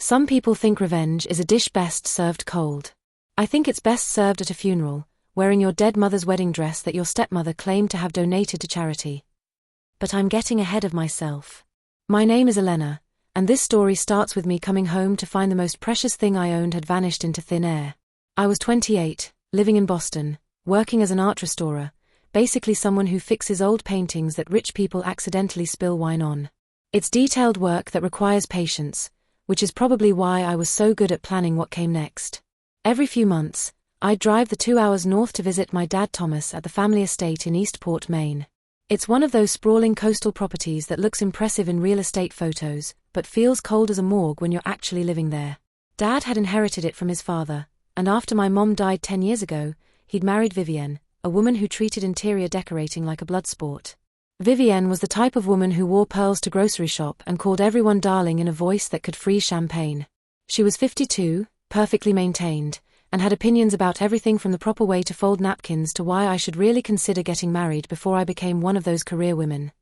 Some people think revenge is a dish best served cold. I think it's best served at a funeral, wearing your dead mother's wedding dress that your stepmother claimed to have donated to charity. But I'm getting ahead of myself. My name is Elena, and this story starts with me coming home to find the most precious thing I owned had vanished into thin air. I was 28, living in Boston, working as an art restorer, basically someone who fixes old paintings that rich people accidentally spill wine on. It's detailed work that requires patience, which is probably why I was so good at planning what came next. Every few months, I'd drive the 2 hours north to visit my dad Thomas at the family estate in Eastport, Maine. It's one of those sprawling coastal properties that looks impressive in real estate photos, but feels cold as a morgue when you're actually living there. Dad had inherited it from his father, and after my mom died 10 years ago, he'd married Vivienne, a woman who treated interior decorating like a blood sport. Vivienne was the type of woman who wore pearls to grocery shop and called everyone darling in a voice that could freeze champagne. She was 52, perfectly maintained, and had opinions about everything from the proper way to fold napkins to why I should really consider getting married before I became one of those career women.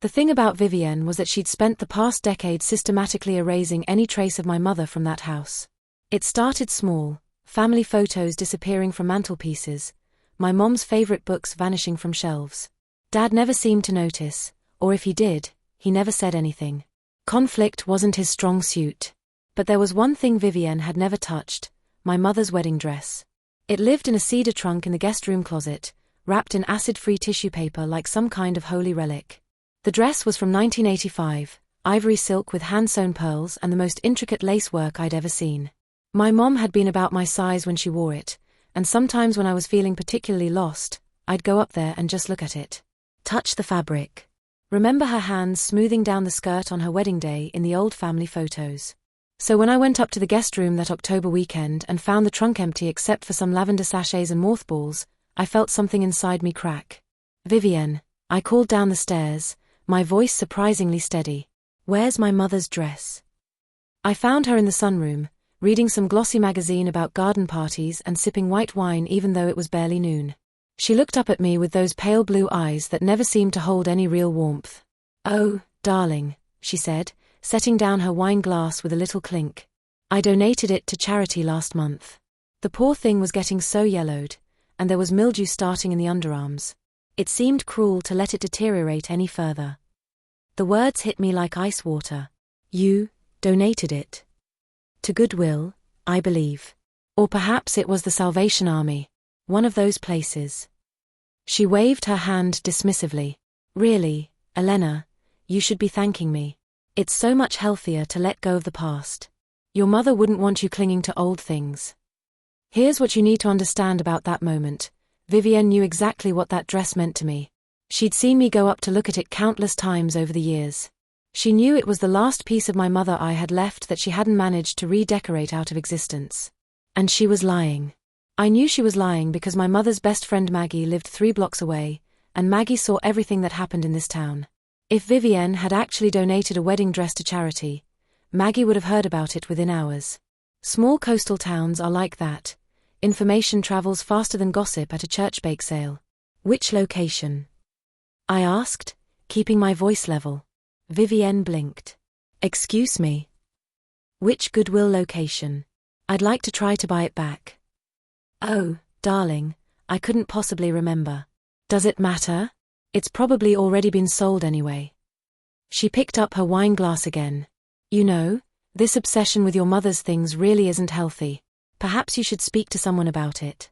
The thing about Vivienne was that she'd spent the past decade systematically erasing any trace of my mother from that house. It started small, family photos disappearing from mantelpieces, my mom's favorite books vanishing from shelves. Dad never seemed to notice, or if he did, he never said anything. Conflict wasn't his strong suit. But there was one thing Vivienne had never touched, my mother's wedding dress. It lived in a cedar trunk in the guest room closet, wrapped in acid-free tissue paper like some kind of holy relic. The dress was from 1985, ivory silk with hand-sewn pearls and the most intricate lace work I'd ever seen. My mom had been about my size when she wore it, and sometimes when I was feeling particularly lost, I'd go up there and just look at it. Touch the fabric. Remember her hands smoothing down the skirt on her wedding day in the old family photos. So when I went up to the guest room that October weekend and found the trunk empty except for some lavender sachets and mothballs, I felt something inside me crack. Vivienne, I called down the stairs, my voice surprisingly steady. Where's my mother's dress? I found her in the sunroom, reading some glossy magazine about garden parties and sipping white wine even though it was barely noon. She looked up at me with those pale blue eyes that never seemed to hold any real warmth. "Oh, darling," she said, setting down her wine glass with a little clink. "I donated it to charity last month. The poor thing was getting so yellowed, and there was mildew starting in the underarms. It seemed cruel to let it deteriorate any further." The words hit me like ice water. "You donated it to Goodwill, I believe. Or perhaps it was the Salvation Army. One of those places." She waved her hand dismissively. "Really, Elena, you should be thanking me. It's so much healthier to let go of the past. Your mother wouldn't want you clinging to old things." Here's what you need to understand about that moment. Vivienne knew exactly what that dress meant to me. She'd seen me go up to look at it countless times over the years. She knew it was the last piece of my mother I had left that she hadn't managed to redecorate out of existence. And she was lying. I knew she was lying because my mother's best friend Maggie lived 3 blocks away, and Maggie saw everything that happened in this town. If Vivienne had actually donated a wedding dress to charity, Maggie would have heard about it within hours. Small coastal towns are like that. Information travels faster than gossip at a church bake sale. "Which location?" I asked, keeping my voice level. Vivienne blinked. "Excuse me. Which Goodwill location? I'd like to try to buy it back." "Oh, darling, I couldn't possibly remember. Does it matter? It's probably already been sold anyway." She picked up her wine glass again. "You know, this obsession with your mother's things really isn't healthy. Perhaps you should speak to someone about it."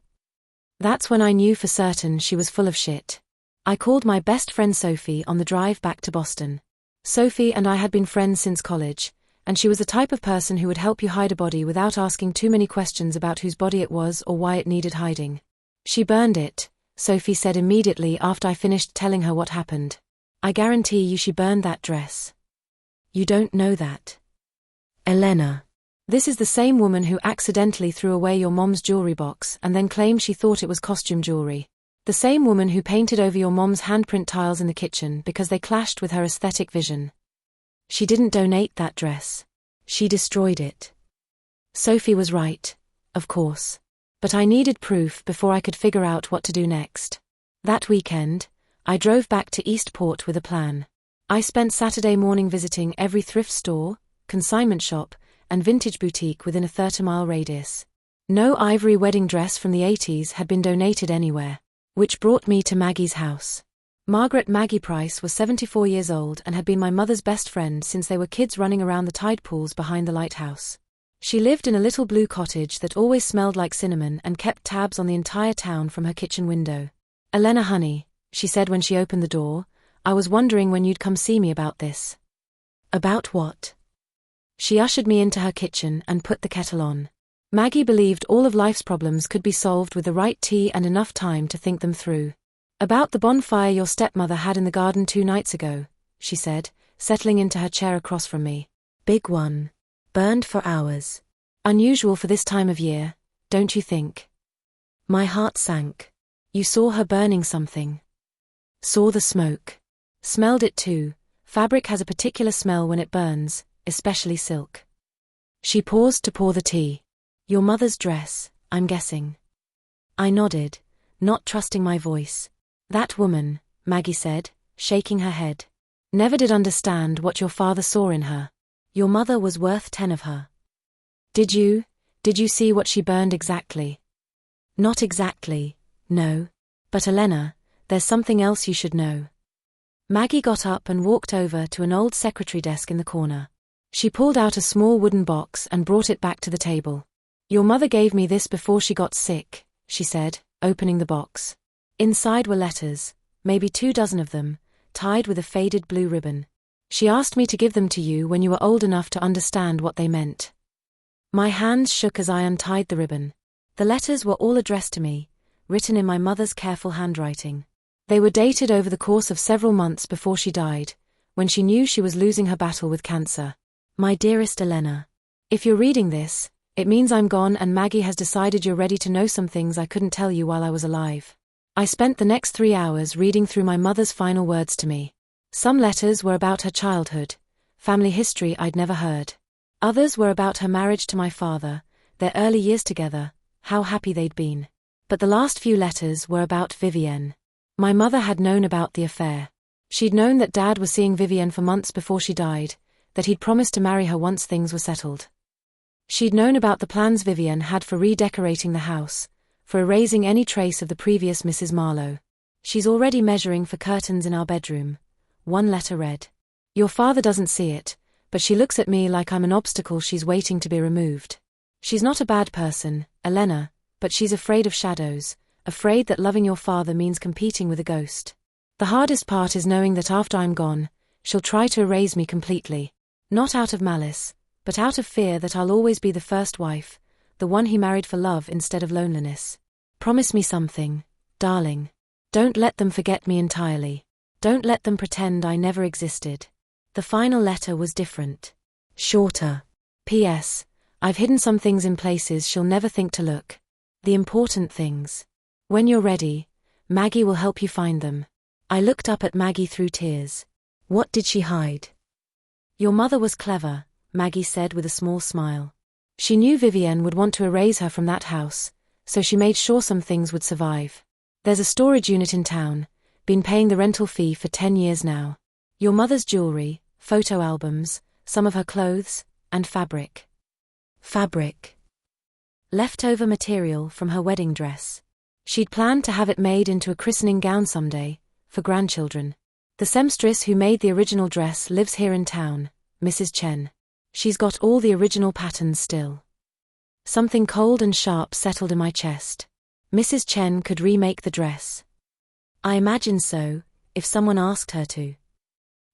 That's when I knew for certain she was full of shit. I called my best friend Sophie on the drive back to Boston. Sophie and I had been friends since college, and she was the type of person who would help you hide a body without asking too many questions about whose body it was or why it needed hiding. "She burned it," Sophie said immediately after I finished telling her what happened. "I guarantee you she burned that dress." "You don't know that." "Elena. This is the same woman who accidentally threw away your mom's jewelry box and then claimed she thought it was costume jewelry. The same woman who painted over your mom's handprint tiles in the kitchen because they clashed with her aesthetic vision. She didn't donate that dress. She destroyed it." Sophie was right, of course. But I needed proof before I could figure out what to do next. That weekend, I drove back to Eastport with a plan. I spent Saturday morning visiting every thrift store, consignment shop, and vintage boutique within a 30-mile radius. No ivory wedding dress from the 80s had been donated anywhere. Which brought me to Maggie's house. Margaret Maggie Price was 74 years old and had been my mother's best friend since they were kids running around the tide pools behind the lighthouse. She lived in a little blue cottage that always smelled like cinnamon and kept tabs on the entire town from her kitchen window. "Elena honey," she said when she opened the door, "I was wondering when you'd come see me about this." "About what?" She ushered me into her kitchen and put the kettle on. Maggie believed all of life's problems could be solved with the right tea and enough time to think them through. "About the bonfire your stepmother had in the garden 2 nights ago," she said, settling into her chair across from me. "Big one. Burned for hours. Unusual for this time of year, don't you think?" My heart sank. "You saw her burning something?" "Saw the smoke. Smelled it too. Fabric has a particular smell when it burns, especially silk." She paused to pour the tea. "Your mother's dress, I'm guessing." I nodded, not trusting my voice. "That woman," Maggie said, shaking her head. "Never did understand what your father saw in her. Your mother was worth 10 of her." Did you see what she burned exactly?" "Not exactly, no. But Elena, there's something else you should know." Maggie got up and walked over to an old secretary desk in the corner. She pulled out a small wooden box and brought it back to the table. "Your mother gave me this before she got sick," she said, opening the box. Inside were letters, maybe 2 dozen of them, tied with a faded blue ribbon. "She asked me to give them to you when you were old enough to understand what they meant." My hands shook as I untied the ribbon. The letters were all addressed to me, written in my mother's careful handwriting. They were dated over the course of several months before she died, when she knew she was losing her battle with cancer. "My dearest Elena, if you're reading this, it means I'm gone and Maggie has decided you're ready to know some things I couldn't tell you while I was alive." I spent the next 3 hours reading through my mother's final words to me. Some letters were about her childhood, family history I'd never heard. Others were about her marriage to my father, their early years together, how happy they'd been. But the last few letters were about Vivienne. My mother had known about the affair. She'd known that Dad was seeing Vivienne for months before she died, that he'd promised to marry her once things were settled. She'd known about the plans Vivienne had for redecorating the house, for erasing any trace of the previous Mrs. Marlowe. "She's already measuring for curtains in our bedroom," one letter read. "Your father doesn't see it, but she looks at me like I'm an obstacle she's waiting to be removed. She's not a bad person, Elena, but she's afraid of shadows, afraid that loving your father means competing with a ghost. The hardest part is knowing that after I'm gone, she'll try to erase me completely. Not out of malice, but out of fear that I'll always be the first wife, the one he married for love instead of loneliness. Promise me something, darling. Don't let them forget me entirely. Don't let them pretend I never existed." The final letter was different. Shorter. "P.S. I've hidden some things in places she'll never think to look. The important things. When you're ready, Maggie will help you find them." I looked up at Maggie through tears. "What did she hide?" "Your mother was clever," Maggie said with a small smile. "She knew Vivienne would want to erase her from that house, so she made sure some things would survive. There's a storage unit in town, been paying the rental fee for 10 years now. Your mother's jewelry, photo albums, some of her clothes, and fabric." Fabric. Leftover material from her wedding dress. She'd planned to have it made into a christening gown someday, for grandchildren. The seamstress who made the original dress lives here in town, Mrs. Chen. She's got all the original patterns still. Something cold and sharp settled in my chest. Mrs. Chen could remake the dress. I imagine so, if someone asked her to.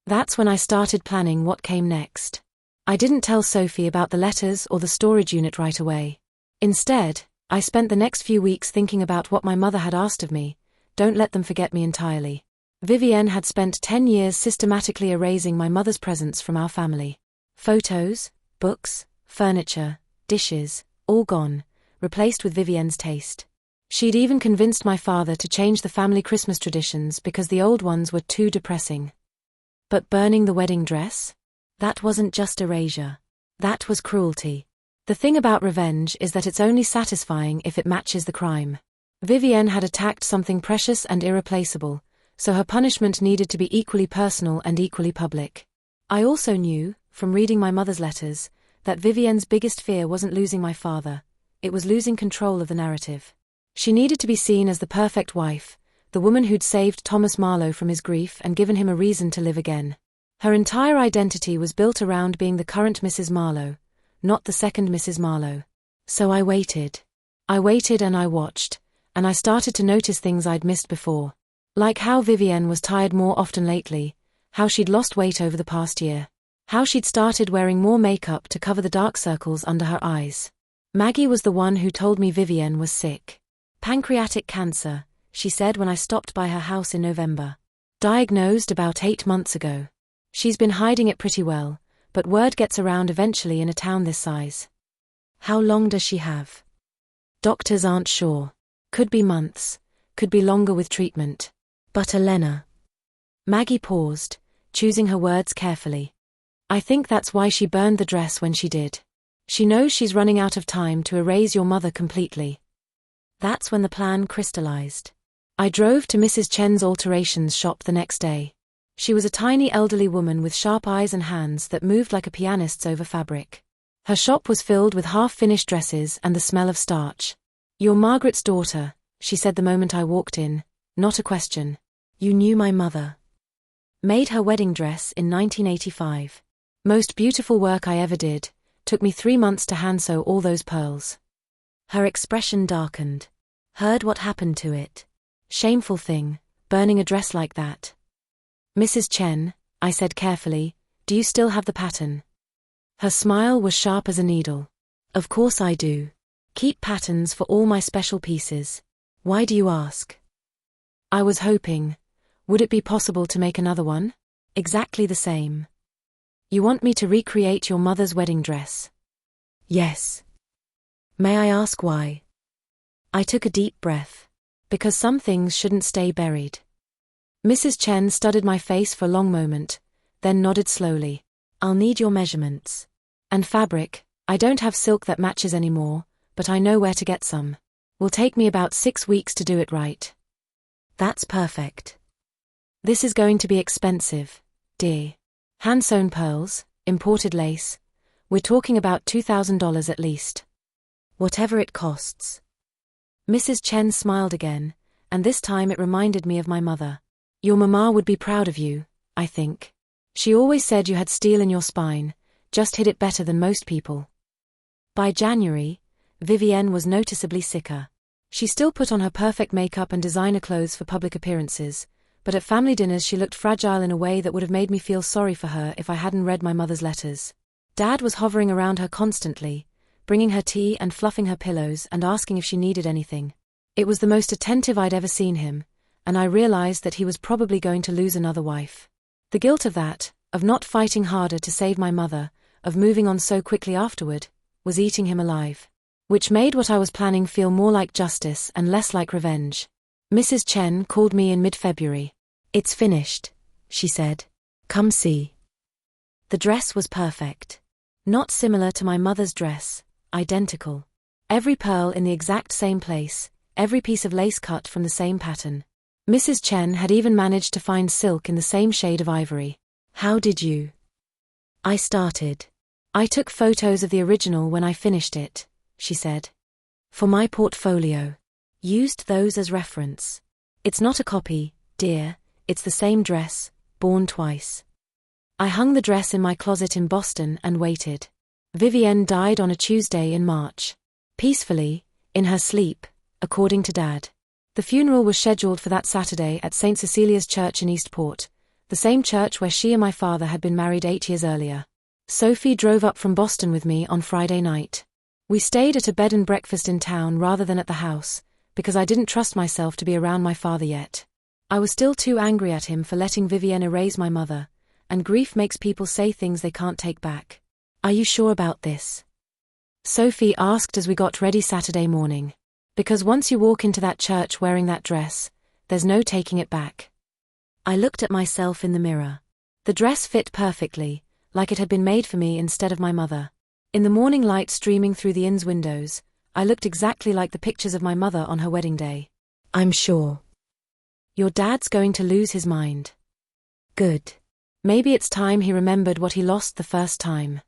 That's when I started planning what came next. I didn't tell Sophie about the letters or the storage unit right away. Instead, I spent the next few weeks thinking about what my mother had asked of me. Don't let them forget me entirely. Vivienne had spent 10 years systematically erasing my mother's presence from our family. Photos, books, furniture, dishes, all gone, replaced with Vivienne's taste. She'd even convinced my father to change the family Christmas traditions because the old ones were too depressing. But burning the wedding dress? That wasn't just erasure. That was cruelty. The thing about revenge is that it's only satisfying if it matches the crime. Vivienne had attacked something precious and irreplaceable, so her punishment needed to be equally personal and equally public. I also knew, from reading my mother's letters, that Vivienne's biggest fear wasn't losing my father, it was losing control of the narrative. She needed to be seen as the perfect wife, the woman who'd saved Thomas Marlowe from his grief and given him a reason to live again. Her entire identity was built around being the current Mrs. Marlowe, not the second Mrs. Marlowe. So I waited. I waited and I watched, and I started to notice things I'd missed before. Like how Vivienne was tired more often lately, how she'd lost weight over the past year, how she'd started wearing more makeup to cover the dark circles under her eyes. Maggie was the one who told me Vivienne was sick. Pancreatic cancer, she said when I stopped by her house in November. Diagnosed about 8 months ago. She's been hiding it pretty well, but word gets around eventually in a town this size. How long does she have? Doctors aren't sure. Could be months, could be longer with treatment. But Elena. Maggie paused, choosing her words carefully. I think that's why she burned the dress when she did. She knows she's running out of time to erase your mother completely. That's when the plan crystallized. I drove to Mrs. Chen's alterations shop the next day. She was a tiny elderly woman with sharp eyes and hands that moved like a pianist's over fabric. Her shop was filled with half-finished dresses and the smell of starch. You're Margaret's daughter, she said the moment I walked in, not a question. You knew my mother. Made her wedding dress in 1985. Most beautiful work I ever did, took me 3 months to hand sew all those pearls. Her expression darkened. Heard what happened to it. Shameful thing, burning a dress like that. Mrs. Chen, I said carefully, do you still have the pattern? Her smile was sharp as a needle. Of course I do. Keep patterns for all my special pieces. Why do you ask? I was hoping, would it be possible to make another one? Exactly the same. You want me to recreate your mother's wedding dress? Yes. May I ask why? I took a deep breath. Because some things shouldn't stay buried. Mrs. Chen studied my face for a long moment, then nodded slowly. I'll need your measurements. And fabric, I don't have silk that matches anymore, but I know where to get some. Will take me about 6 weeks to do it right. That's perfect. This is going to be expensive, dear. Hand-sewn pearls, imported lace. We're talking about $2,000 at least. Whatever it costs. Mrs. Chen smiled again, and this time it reminded me of my mother. Your mama would be proud of you, I think. She always said you had steel in your spine, just hid it better than most people. By January, Vivienne was noticeably sicker. She still put on her perfect makeup and designer clothes for public appearances, but at family dinners she looked fragile in a way that would have made me feel sorry for her if I hadn't read my mother's letters. Dad was hovering around her constantly, bringing her tea and fluffing her pillows and asking if she needed anything. It was the most attentive I'd ever seen him, and I realized that he was probably going to lose another wife. The guilt of that, of not fighting harder to save my mother, of moving on so quickly afterward, was eating him alive. Which made what I was planning feel more like justice and less like revenge. Mrs. Chen called me in mid-February. It's finished, she said. Come see. The dress was perfect. Not similar to my mother's dress, identical. Every pearl in the exact same place, every piece of lace cut from the same pattern. Mrs. Chen had even managed to find silk in the same shade of ivory. How did you? I started. I took photos of the original when I finished it, she said. For my portfolio. Used those as reference. It's not a copy, dear, it's the same dress, born twice. I hung the dress in my closet in Boston and waited. Vivienne died on a Tuesday in March. Peacefully, in her sleep, according to Dad. The funeral was scheduled for that Saturday at St. Cecilia's Church in Eastport, the same church where she and my father had been married 8 years earlier. Sophie drove up from Boston with me on Friday night. We stayed at a bed and breakfast in town rather than at the house, because I didn't trust myself to be around my father yet. I was still too angry at him for letting Vivienne erase my mother, and grief makes people say things they can't take back. Are you sure about this? Sophie asked as we got ready Saturday morning. Because once you walk into that church wearing that dress, there's no taking it back. I looked at myself in the mirror. The dress fit perfectly, like it had been made for me instead of my mother. In the morning light streaming through the inn's windows, I looked exactly like the pictures of my mother on her wedding day. I'm sure. Your dad's going to lose his mind. Good. Maybe it's time he remembered what he lost the first time.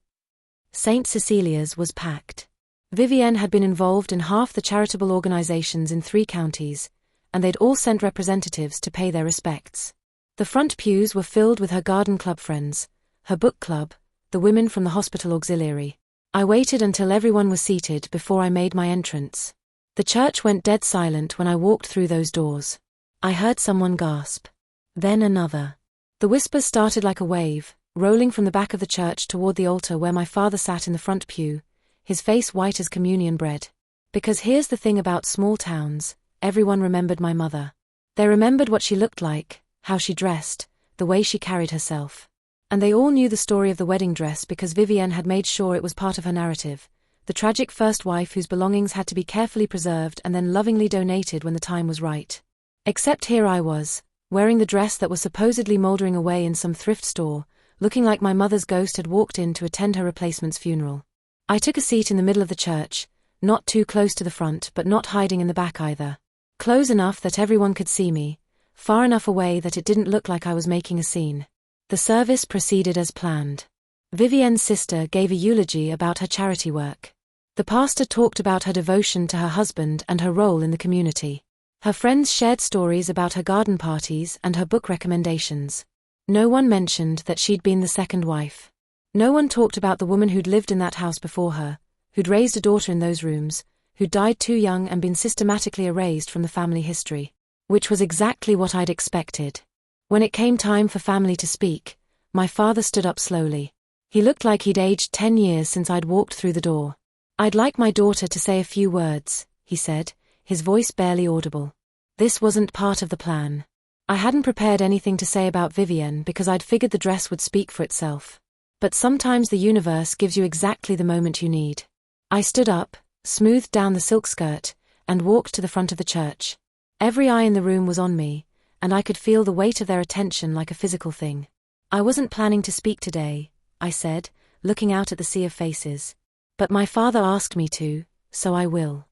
St. Cecilia's was packed. Vivienne had been involved in half the charitable organizations in 3 counties, and they'd all sent representatives to pay their respects. The front pews were filled with her garden club friends, her book club, the women from the hospital auxiliary. I waited until everyone was seated before I made my entrance. The church went dead silent when I walked through those doors. I heard someone gasp. Then another. The whispers started like a wave, rolling from the back of the church toward the altar where my father sat in the front pew, his face white as communion bread. Because here's the thing about small towns, everyone remembered my mother. They remembered what she looked like, how she dressed, the way she carried herself. And they all knew the story of the wedding dress because Vivienne had made sure it was part of her narrative, the tragic first wife whose belongings had to be carefully preserved and then lovingly donated when the time was right. Except here I was, wearing the dress that was supposedly moldering away in some thrift store, looking like my mother's ghost had walked in to attend her replacement's funeral. I took a seat in the middle of the church, not too close to the front but not hiding in the back either. Close enough that everyone could see me, far enough away that it didn't look like I was making a scene. The service proceeded as planned. Vivienne's sister gave a eulogy about her charity work. The pastor talked about her devotion to her husband and her role in the community. Her friends shared stories about her garden parties and her book recommendations. No one mentioned that she'd been the second wife. No one talked about the woman who'd lived in that house before her, who'd raised a daughter in those rooms, who'd died too young and been systematically erased from the family history. Which was exactly what I'd expected. When it came time for family to speak, my father stood up slowly. He looked like he'd aged 10 years since I'd walked through the door. "I'd like my daughter to say a few words," he said, his voice barely audible. This wasn't part of the plan. I hadn't prepared anything to say about Vivienne because I'd figured the dress would speak for itself. But sometimes the universe gives you exactly the moment you need. I stood up, smoothed down the silk skirt, and walked to the front of the church. Every eye in the room was on me, and I could feel the weight of their attention like a physical thing. "I wasn't planning to speak today," I said, looking out at the sea of faces. "But my father asked me to, so I will."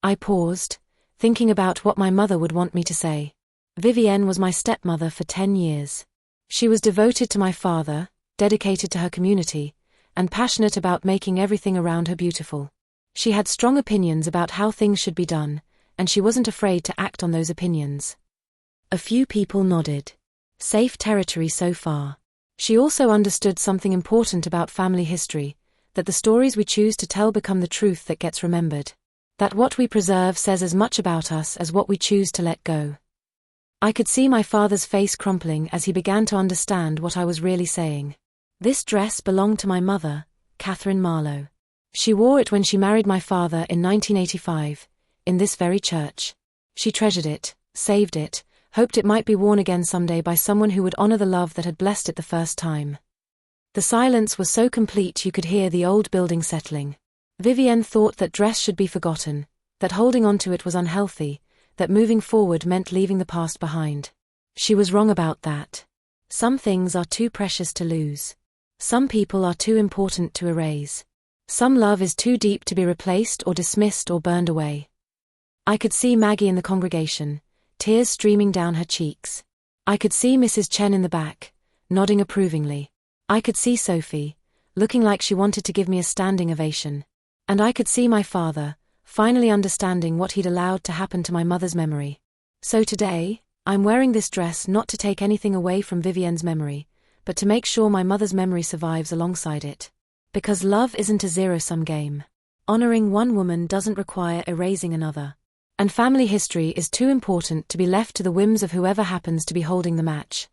I paused, thinking about what my mother would want me to say. Vivienne was my stepmother for 10 years. She was devoted to my father, dedicated to her community, and passionate about making everything around her beautiful. She had strong opinions about how things should be done, and she wasn't afraid to act on those opinions. A few people nodded. Safe territory so far. She also understood something important about family history, that the stories we choose to tell become the truth that gets remembered. That what we preserve says as much about us as what we choose to let go. I could see my father's face crumpling as he began to understand what I was really saying. This dress belonged to my mother, Catherine Marlowe. She wore it when she married my father in 1985, in this very church. She treasured it, saved it, hoped it might be worn again someday by someone who would honor the love that had blessed it the first time. The silence was so complete you could hear the old building settling. Vivienne thought that dress should be forgotten, that holding on to it was unhealthy, that moving forward meant leaving the past behind. She was wrong about that. Some things are too precious to lose. Some people are too important to erase. Some love is too deep to be replaced or dismissed or burned away. I could see Maggie in the congregation, tears streaming down her cheeks. I could see Mrs. Chen in the back, nodding approvingly. I could see Sophie, looking like she wanted to give me a standing ovation. And I could see my father, finally understanding what he'd allowed to happen to my mother's memory. So today, I'm wearing this dress not to take anything away from Vivienne's memory, but to make sure my mother's memory survives alongside it. Because love isn't a zero-sum game. Honoring one woman doesn't require erasing another. And family history is too important to be left to the whims of whoever happens to be holding the match.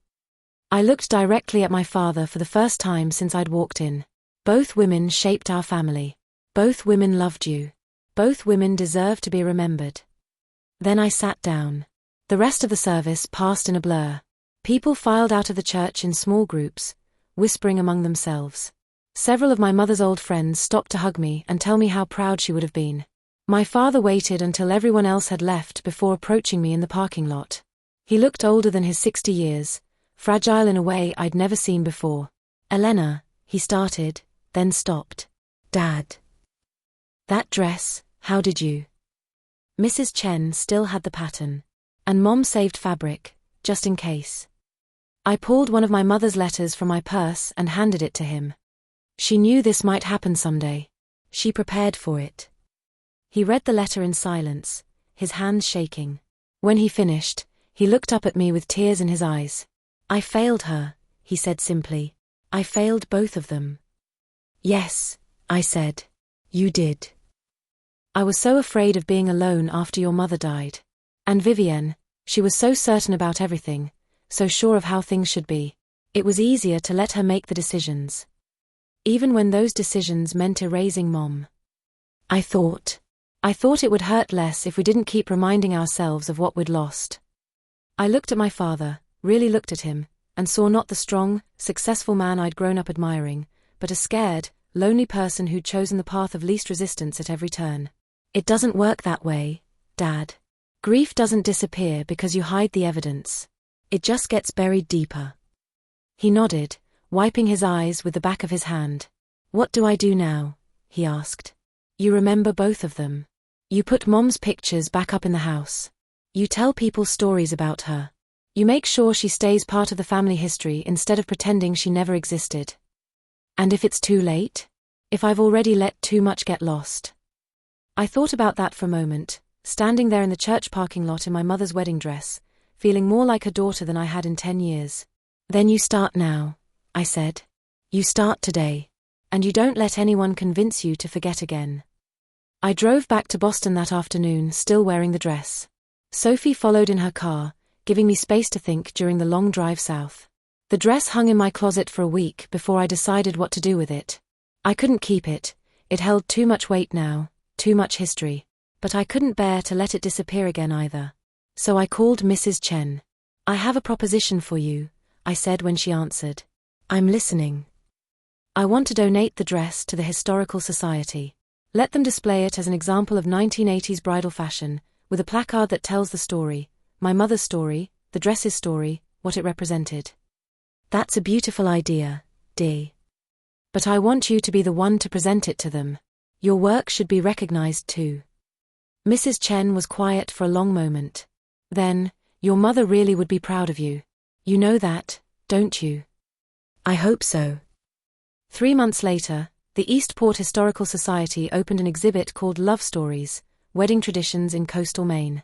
I looked directly at my father for the first time since I'd walked in. Both women shaped our family. Both women loved you. Both women deserve to be remembered. Then I sat down. The rest of the service passed in a blur. People filed out of the church in small groups, whispering among themselves. Several of my mother's old friends stopped to hug me and tell me how proud she would have been. My father waited until everyone else had left before approaching me in the parking lot. He looked older than his 60 years, fragile in a way I'd never seen before. "Elena," he started, then stopped. "Dad. That dress, how did you?" Mrs. Chen still had the pattern. And Mom saved fabric, just in case. I pulled one of my mother's letters from my purse and handed it to him. She knew this might happen someday. She prepared for it. He read the letter in silence, his hands shaking. When he finished, he looked up at me with tears in his eyes. "I failed her," he said simply. "I failed both of them." "Yes," I said. "You did. I was so afraid of being alone after your mother died. And Vivienne, she was so certain about everything, so sure of how things should be. It was easier to let her make the decisions. Even when those decisions meant erasing Mom. I thought it would hurt less if we didn't keep reminding ourselves of what we'd lost." I looked at my father, really looked at him, and saw not the strong, successful man I'd grown up admiring, but a scared, lonely person who'd chosen the path of least resistance at every turn. "It doesn't work that way, Dad. Grief doesn't disappear because you hide the evidence. It just gets buried deeper." He nodded, wiping his eyes with the back of his hand. "What do I do now?" he asked. "You remember both of them. You put Mom's pictures back up in the house. You tell people stories about her. You make sure she stays part of the family history instead of pretending she never existed. And if it's too late? If I've already let too much get lost?" I thought about that for a moment, standing there in the church parking lot in my mother's wedding dress, feeling more like a daughter than I had in 10 years. "Then you start now," I said. "You start today. And you don't let anyone convince you to forget again." I drove back to Boston that afternoon, still wearing the dress. Sophie followed in her car, giving me space to think during the long drive south. The dress hung in my closet for a week before I decided what to do with it. I couldn't keep it. It held too much weight now, too much history. But I couldn't bear to let it disappear again either. So I called Mrs. Chen. "I have a proposition for you," I said when she answered. "I'm listening." "I want to donate the dress to the Historical Society. Let them display it as an example of 1980s bridal fashion, with a placard that tells the story, my mother's story, the dress's story, what it represented." "That's a beautiful idea, Dee. But I want you to be the one to present it to them. Your work should be recognized too." Mrs. Chen was quiet for a long moment. Then, "Your mother really would be proud of you. You know that, don't you?" "I hope so." 3 months later, the Eastport Historical Society opened an exhibit called Love Stories, Wedding Traditions in Coastal Maine.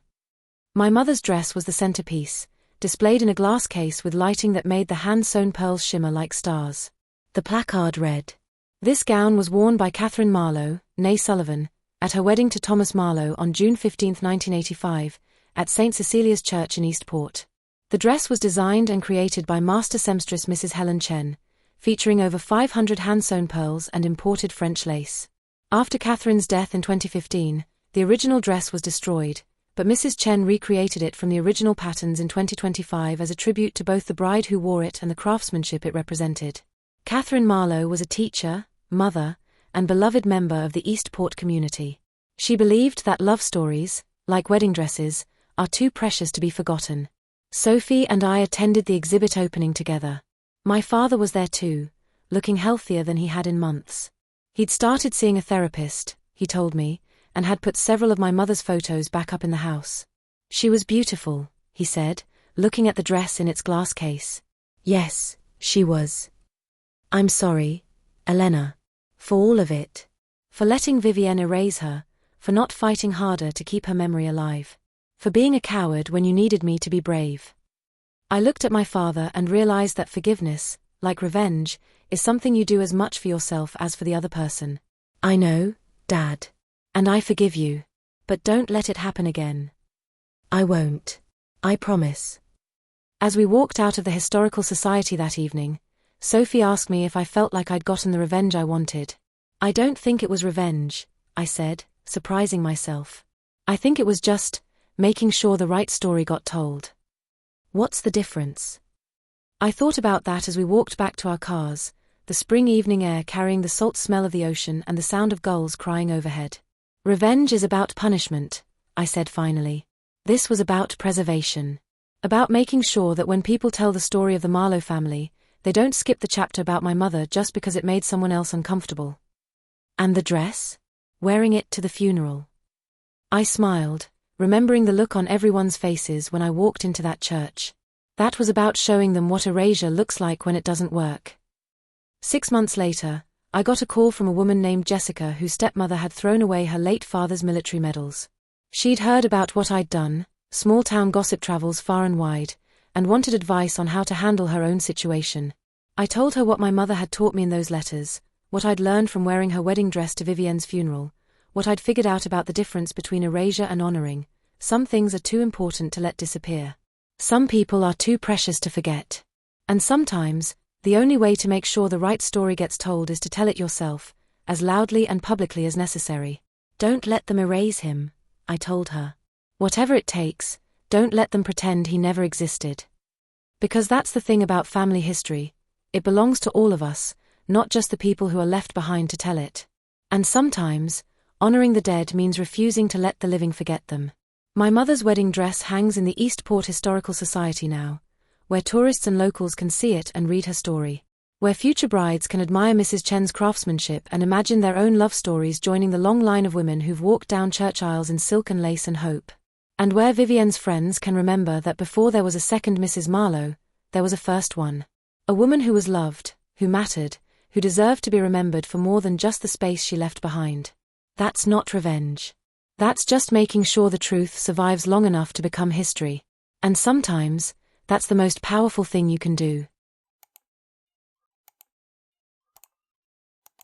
My mother's dress was the centerpiece, displayed in a glass case with lighting that made the hand-sewn pearls shimmer like stars. The placard read, "This gown was worn by Catherine Marlowe, née Sullivan, at her wedding to Thomas Marlowe on June 15, 1985, at St. Cecilia's Church in Eastport. The dress was designed and created by master seamstress Mrs. Helen Chen, featuring over 500 hand-sewn pearls and imported French lace. After Catherine's death in 2015, the original dress was destroyed, but Mrs. Chen recreated it from the original patterns in 2025 as a tribute to both the bride who wore it and the craftsmanship it represented. Catherine Marlowe was a teacher, mother, and beloved member of the Eastport community. She believed that love stories, like wedding dresses, are too precious to be forgotten. Sophie and I attended the exhibit opening together. My father was there too, looking healthier than he had in months. He'd started seeing a therapist, he told me, and had put several of my mother's photos back up in the house. "She was beautiful," he said, looking at the dress in its glass case. "Yes, she was. I'm sorry, Elena, for all of it. For letting Vivienne erase her, for not fighting harder to keep her memory alive. For being a coward when you needed me to be brave." I looked at my father and realized that forgiveness, like revenge, is something you do as much for yourself as for the other person. "I know, Dad. And I forgive you. But don't let it happen again." "I won't. I promise." As we walked out of the Historical Society that evening, Sophie asked me if I felt like I'd gotten the revenge I wanted. "I don't think it was revenge," I said, surprising myself. "I think it was just making sure the right story got told." "What's the difference?" I thought about that as we walked back to our cars, the spring evening air carrying the salt smell of the ocean and the sound of gulls crying overhead. "Revenge is about punishment," I said finally. This was about preservation. About making sure that when people tell the story of the Marlowe family, they don't skip the chapter about my mother just because it made someone else uncomfortable. "And the dress? Wearing it to the funeral?" I smiled, remembering the look on everyone's faces when I walked into that church. That was about showing them what erasure looks like when it doesn't work. 6 months later, I got a call from a woman named Jessica whose stepmother had thrown away her late father's military medals. She'd heard about what I'd done, small-town gossip travels far and wide, and wanted advice on how to handle her own situation. I told her what my mother had taught me in those letters, what I'd learned from wearing her wedding dress to Vivienne's funeral, what I'd figured out about the difference between erasure and honoring. Some things are too important to let disappear. Some people are too precious to forget. And sometimes, the only way to make sure the right story gets told is to tell it yourself, as loudly and publicly as necessary. Don't let them erase him, I told her. Whatever it takes, don't let them pretend he never existed. Because that's the thing about family history, it belongs to all of us, not just the people who are left behind to tell it. And sometimes, honoring the dead means refusing to let the living forget them. My mother's wedding dress hangs in the Eastport Historical Society now, where tourists and locals can see it and read her story. Where future brides can admire Mrs. Chen's craftsmanship and imagine their own love stories joining the long line of women who've walked down church aisles in silk and lace and hope. And where Vivienne's friends can remember that before there was a second Mrs. Marlowe, there was a first one. A woman who was loved, who mattered, who deserved to be remembered for more than just the space she left behind. That's not revenge. That's just making sure the truth survives long enough to become history. And sometimes, that's the most powerful thing you can do.